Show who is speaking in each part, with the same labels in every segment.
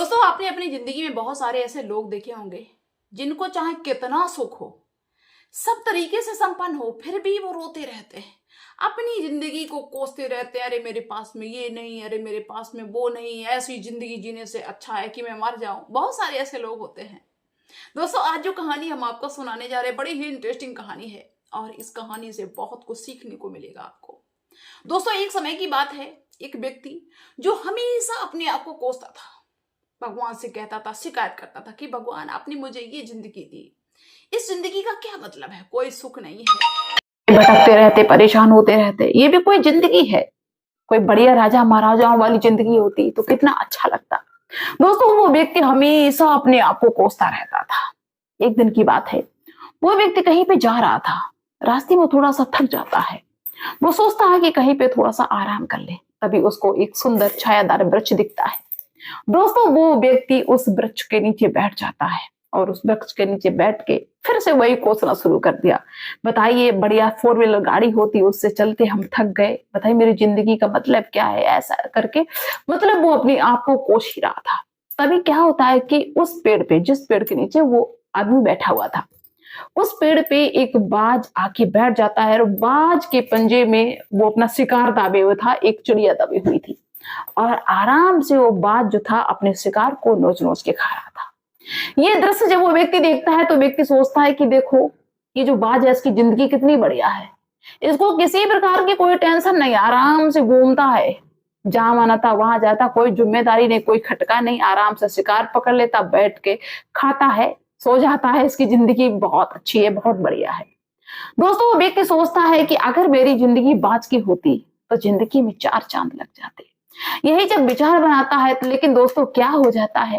Speaker 1: दोस्तों, आपने अपनी जिंदगी में बहुत सारे ऐसे लोग देखे होंगे जिनको चाहे कितना सुख हो, सब तरीके से संपन्न हो, फिर भी वो रोते रहते हैं। अपनी जिंदगी को कोसते रहते हैं, अरे मेरे पास में ये नहीं, अरे मेरे पास में वो नहीं, ऐसी जिंदगी जीने से अच्छा है कि मैं मर जाऊं। बहुत सारे ऐसे लोग होते हैं। दोस्तों, आज जो कहानी हम आपको सुनाने जा रहे हैं बड़ी ही इंटरेस्टिंग कहानी है और इस कहानी से बहुत कुछ सीखने को मिलेगा आपको। दोस्तों, एक समय की बात है, एक व्यक्ति जो हमेशा अपने आप को कोसता था, भगवान से कहता था, शिकायत करता था कि भगवान आपने मुझे ये जिंदगी दी, इस जिंदगी का क्या मतलब है, कोई सुख नहीं है, भटकते रहते, परेशान होते रहते, ये भी कोई जिंदगी है? कोई बढ़िया राजा महाराजाओं वाली जिंदगी होती तो कितना अच्छा लगता। दोस्तों, वो व्यक्ति हमेशा अपने आप को कोसता रहता था। एक दिन की बात है, वो व्यक्ति कहीं पे जा रहा था, रास्ते में थोड़ा सा थक जाता है। वो सोचता है कि कहीं पे थोड़ा सा आराम कर ले, तभी उसको एक सुंदर छायादार वृक्ष दिखता है। दोस्तों, वो व्यक्ति उस वृक्ष के नीचे बैठ जाता है और उस वृक्ष के नीचे बैठ के फिर से वही कोसना शुरू कर दिया। बताइए, बढ़िया 4 व्हीलर गाड़ी होती, उससे चलते हम थक गए, बताइए मेरी जिंदगी का मतलब क्या है, ऐसा करके मतलब वो अपने आप को कोस ही रहा था। तभी क्या होता है कि उस पेड़ पे, जिस पेड़ के नीचे वो आदमी बैठा हुआ था, उस पेड़ पे एक बाज आके बैठ जाता है और बाज के पंजे में वो अपना शिकार दाबे हुए था, एक चिड़िया दबी हुई थी और आराम से वो बाज जो था अपने शिकार को नोच नोच के खा रहा था। ये दृश्य जब वो व्यक्ति देखता है तो व्यक्ति सोचता है कि देखो, ये जो बाज है इसकी जिंदगी कितनी बढ़िया है, इसको किसी प्रकार की कोई टेंशन नहीं, आराम से घूमता है, जहां माना था वहां जाता, कोई जिम्मेदारी नहीं, कोई खटका नहीं, आराम से शिकार पकड़ लेता, बैठ के खाता है, सो जाता है, इसकी जिंदगी बहुत अच्छी है, बहुत बढ़िया है। दोस्तों, वो व्यक्ति सोचता है कि अगर मेरी जिंदगी बाज की होती तो जिंदगी में 4 चांद लग जाते। यही जब विचार बनाता है तो लेकिन दोस्तों क्या हो जाता है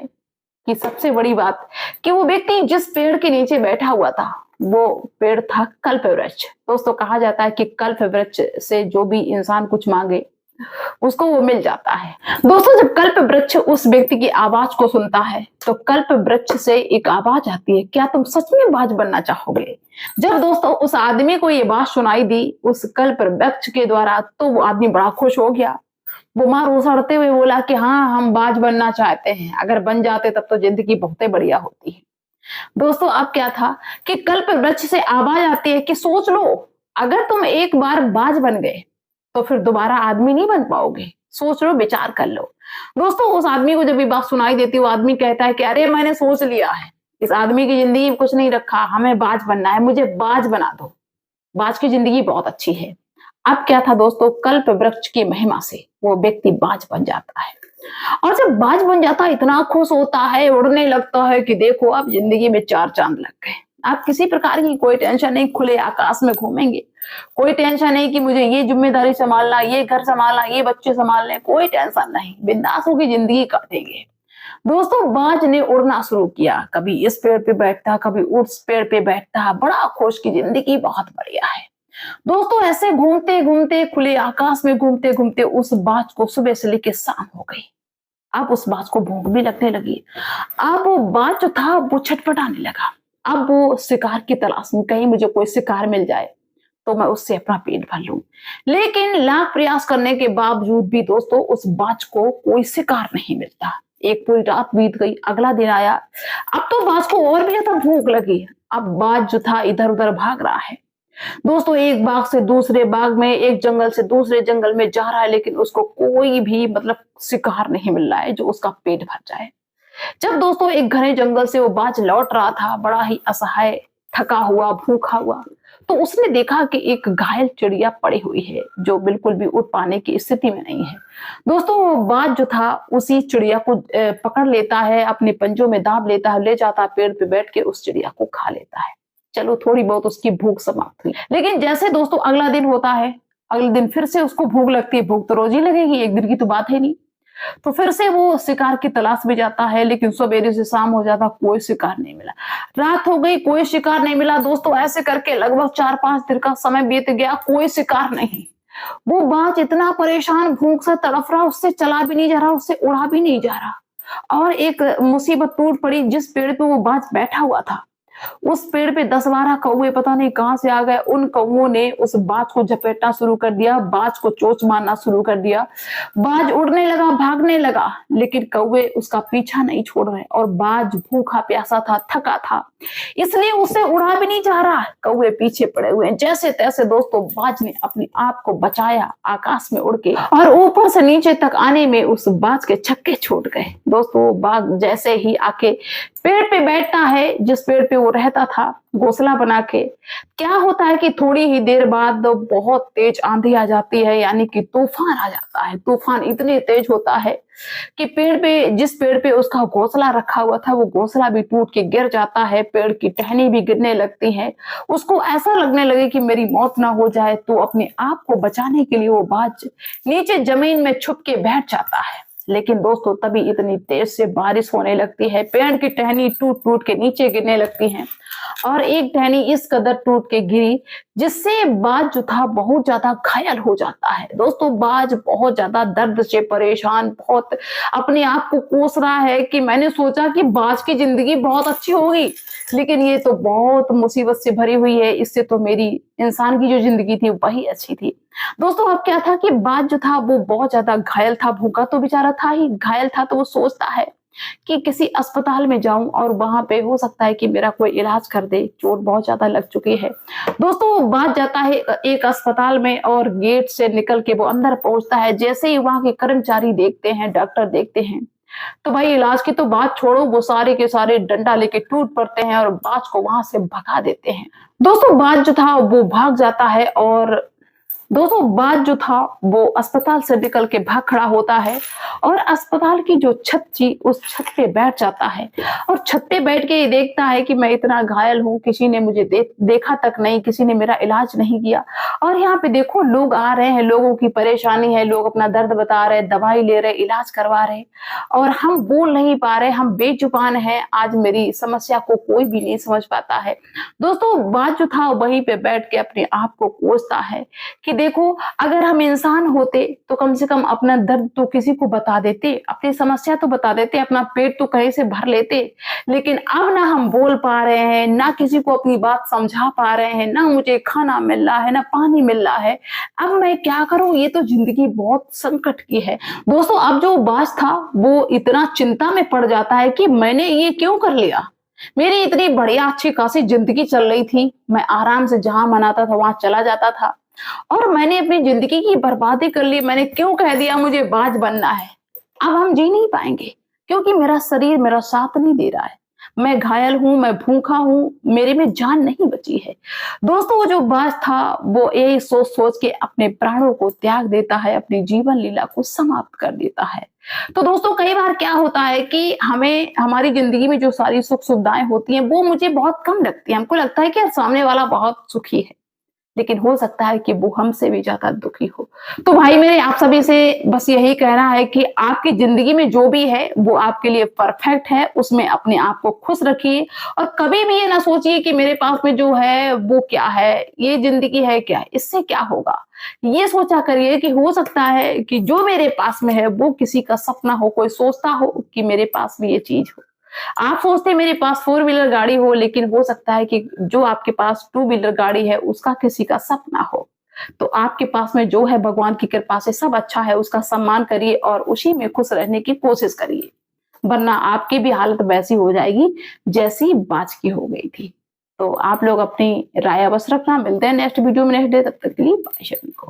Speaker 1: कि सबसे बड़ी बात कि वो व्यक्ति जिस पेड़ के नीचे बैठा हुआ था वो पेड़ था कल्प वृक्ष। दोस्तों, कहा जाता है कि कल्प वृक्ष से जो भी इंसान कुछ मांगे उसको वो मिल जाता है। दोस्तों, जब कल्प वृक्ष उस व्यक्ति की आवाज को सुनता है तो कल्प वृक्ष से एक आवाज आती है, क्या तुम सच में बाज बनना चाहोगे? जब दोस्तों उस आदमी को ये बात सुनाई दी उस कल्प वृक्ष के द्वारा, तो वो आदमी बड़ा खुश हो गया। वो मार उछलते हुए बोला कि हाँ, हम बाज बनना चाहते हैं, अगर बन जाते तब तो जिंदगी बहुत बढ़िया होती है। दोस्तों, अब क्या था कि कल्प वृक्ष से आवाज आती है कि सोच लो, अगर तुम एक बार बाज बन गए तो फिर दोबारा आदमी नहीं बन पाओगे, सोच लो, विचार कर लो। दोस्तों, उस आदमी को जब ये बात सुनाई देती है, वो आदमी कहता है कि अरे मैंने सोच लिया है, इस आदमी की जिंदगी में कुछ नहीं रखा, हमें बाज बनना है, मुझे बाज बना दो, बाज की जिंदगी बहुत अच्छी है। अब क्या था दोस्तों, कल्प वृक्ष की महिमा से वो व्यक्ति बाज बन जाता है और जब बाज बन जाता है इतना खुश होता है, उड़ने लगता है कि देखो अब जिंदगी में 4 चांद लग गए। आप किसी प्रकार की कोई टेंशन नहीं, खुले आकाश में घूमेंगे, कोई टेंशन नहीं कि मुझे ये जिम्मेदारी संभालना, ये घर संभालना, ये बच्चे संभालने, कोई टेंशन नहीं, बिंदास होकर जिंदगी काटेंगे। दोस्तों, बाज ने उड़ना शुरू किया, कभी इस पेड़ पे बैठता, कभी उस पेड़ पे बैठता, बड़ा खुश की जिंदगी बहुत बढ़िया है। दोस्तों, ऐसे घूमते घूमते, खुले आकाश में घूमते घूमते उस बाज को सुबह से लेकर शाम हो गई। अब उस बाज को भूख भी लगने लगी। अब वो बाज जो था वो छटपटाने लगा। अब वो शिकार की तलाश में, कहीं मुझे कोई शिकार मिल जाए तो मैं उससे अपना पेट भर लूं। लेकिन लाख प्रयास करने के बावजूद भी दोस्तों उस बाज को कोई शिकार नहीं मिलता। एक पूरी रात बीत गई, अगला दिन आया। अब तो बाज को और भी ज्यादा भूख लगी। अब बाज जो था इधर उधर भाग रहा है। दोस्तों, एक बाग से दूसरे बाग में, एक जंगल से दूसरे जंगल में जा रहा है, लेकिन उसको कोई भी मतलब शिकार नहीं मिल रहा है जो उसका पेट भर जाए। जब दोस्तों एक घने जंगल से वो बाज लौट रहा था, बड़ा ही असहाय, थका हुआ, भूखा हुआ, तो उसने देखा कि एक घायल चिड़िया पड़ी हुई है जो बिल्कुल भी उड़ पाने की स्थिति में नहीं है। दोस्तों, वो बाज जो था उसी चिड़िया को पकड़ लेता है, अपने पंजों में दाब लेता है, ले जाता है पेड़ पे, बैठ के उस चिड़िया को खा लेता है। चलो, थोड़ी बहुत उसकी भूख समाप्त हुई। लेकिन जैसे दोस्तों अगला दिन होता है, अगले दिन फिर से उसको भूख लगती है। भूख तो रोज ही लगेगी, एक दिन की तो बात है नहीं। तो फिर से वो शिकार की तलाश में जाता है, लेकिन सवेरे से शाम हो जाता, कोई शिकार नहीं मिला। रात हो गई, कोई शिकार नहीं मिला। दोस्तों, ऐसे करके लगभग 4-5 दिन का समय बीत गया, कोई शिकार नहीं। वो बाज इतना परेशान, भूख से तड़फ रहा, उससे चला भी नहीं जा रहा, उससे उड़ा भी नहीं जा रहा। और एक मुसीबत टूट पड़ी, जिस पेड़ पे वो बाज बैठा हुआ था उस पेड़ पे 10-12 कौवे पता नहीं कहां से आ गए। उन कौवों ने उस बाज को झपेटना शुरू कर दिया, बाज को चोंच मारना शुरू कर दिया। बाज उड़ने लगा, भागने लगा, लेकिन कौवे उसका पीछा नहीं छोड़ रहे और बाज भूखा प्यासा था, थका था, इसलिए उसे उड़ा भी नहीं जा रहा। कौवे पीछे पड़े हुए हैं। जैसे तैसे दोस्तों बाज ने अपने आप को बचाया आकाश में उड़ के, और ऊपर से नीचे तक आने में उस बाज के छक्के छूट गए। दोस्तों बाज जैसे ही आके पेड़ पे बैठता है, जिस पेड़ पे वो रहता था घोंसला बना के, क्या होता है कि थोड़ी ही देर बाद बहुत तेज आंधी आ जाती है, यानी कि तूफान आ जाता है। तूफान इतनी तेज होता है कि जिस पेड़ पे उसका घोंसला रखा हुआ था, वो घोंसला भी टूट के गिर जाता है। पेड़ की टहनी भी गिरने लगती है। उसको ऐसा लगने लगे कि मेरी मौत ना हो जाए, तो अपने आप को बचाने के लिए वो बाज नीचे जमीन में छुप के बैठ जाता है। लेकिन दोस्तों तभी इतनी तेज से बारिश होने लगती है, पेड़ की टहनी टूट टूट के नीचे गिरने लगती है, और एक टहनी इस कदर टूट के गिरी जिससे बाज जो था बहुत ज्यादा घायल हो जाता है। दोस्तों बाज बहुत ज्यादा दर्द से परेशान, बहुत अपने आप को कोस रहा है कि मैंने सोचा कि बाज की जिंदगी बहुत अच्छी होगी, लेकिन ये तो बहुत मुसीबत से भरी हुई है। इससे तो मेरी इंसान की जो जिंदगी थी वही अच्छी थी। दोस्तों अब क्या था कि बाज जो था वो बहुत ज्यादा घायल था, भूखा तो बेचारा था ही, घायल था, तो वो सोचता है कि किसी अस्पताल में जाऊं और वहां पे हो सकता है कि मेरा कोई इलाज कर दे, चोट बहुत ज्यादा लग चुकी है। दोस्तों बाज जाता है एक अस्पताल में और गेट से निकल के वो अंदर पहुंचता है। जैसे ही वहां के कर्मचारी देखते हैं, डॉक्टर देखते हैं, तो भाई इलाज की तो बात छोड़ो, वो सारे के सारे डंडा लेके टूट पड़ते हैं और बाज को वहां से भगा देते हैं। दोस्तों बाज जो था वो भाग जाता है, और दोस्तों बाज जो था वो अस्पताल से निकल के भाग खड़ा होता है और अस्पताल की जो छत थी उस छत पे बैठ जाता है, और छत पे बैठ के ये देखता है कि मैं इतना घायल हूँ, किसी ने मुझे देखा तक नहीं, किसी ने मेरा इलाज नहीं किया। और यहाँ पे देखो लोग आ रहे हैं, लोगों की परेशानी है, लोग अपना दर्द बता रहे, दवाई ले रहे, इलाज करवा रहे, और हम बोल नहीं पा रहे, हम बेजुबान हैं। आज मेरी समस्या को कोई भी नहीं समझ पाता है। दोस्तों बाज जो था वहीं पे बैठ के अपने आप को कोसता है कि देखो अगर हम इंसान होते तो कम से कम अपना दर्द तो किसी को बता देते, अपनी समस्या तो बता देते, अपना पेट तो कहीं से भर लेते, लेकिन अब ना हम बोल पा रहे हैं, ना किसी को अपनी बात समझा पा रहे हैं, ना मुझे खाना मिल रहा है, ना पानी मिल रहा है। अब मैं क्या करूं, ये तो जिंदगी बहुत संकट की है। दोस्तों अब जो बाज था वो इतना चिंता में पड़ जाता है कि मैंने ये क्यों कर लिया, मेरी इतनी बढ़िया अच्छी खासी जिंदगी चल रही थी, मैं आराम से जहां मनाता था वहां चला जाता था, और मैंने अपनी जिंदगी की बर्बादी कर ली। मैंने क्यों कह दिया मुझे बाज बनना है। अब हम जी नहीं पाएंगे क्योंकि मेरा शरीर मेरा साथ नहीं दे रहा है, मैं घायल हूं, मैं भूखा हूं, मेरे में जान नहीं बची है। दोस्तों वो जो बाज था वो यही सोच सोच के अपने प्राणों को त्याग देता है, अपनी जीवन लीला को समाप्त कर देता है। तो दोस्तों कई बार क्या होता है कि हमें हमारी जिंदगी में जो सारी सुख सुविधाएं होती हैं वो मुझे बहुत कम लगती है। हमको लगता है कि यार सामने वाला बहुत सुखी है, लेकिन हो सकता है कि वो हमसे भी ज्यादा दुखी हो। तो भाई मेरे आप सभी से बस यही कहना है कि आपकी जिंदगी में जो भी है वो आपके लिए परफेक्ट है, उसमें अपने आप को खुश रखिए, और कभी भी ये ना सोचिए कि मेरे पास में जो है वो क्या है, ये जिंदगी है क्या, इससे क्या होगा। ये सोचा करिए कि हो सकता है कि जो मेरे पास में है वो किसी का सपना हो, कोई सोचता हो कि मेरे पास भी ये चीज हो। आप सोचते मेरे पास 4 व्हीलर गाड़ी हो, लेकिन हो सकता है कि जो आपके पास 2 व्हीलर गाड़ी है उसका किसी का सपना हो। तो आपके पास में जो है भगवान की कृपा से सब अच्छा है, उसका सम्मान करिए और उसी में खुश रहने की कोशिश करिए, वरना आपकी भी हालत वैसी हो जाएगी जैसी बाज की हो गई थी। तो आप लोग अपनी राय अवश्य रखना। मिलते हैं नेक्स्ट वीडियो में नेक्स्ट डे, तब तक के लिए बाय सभी को।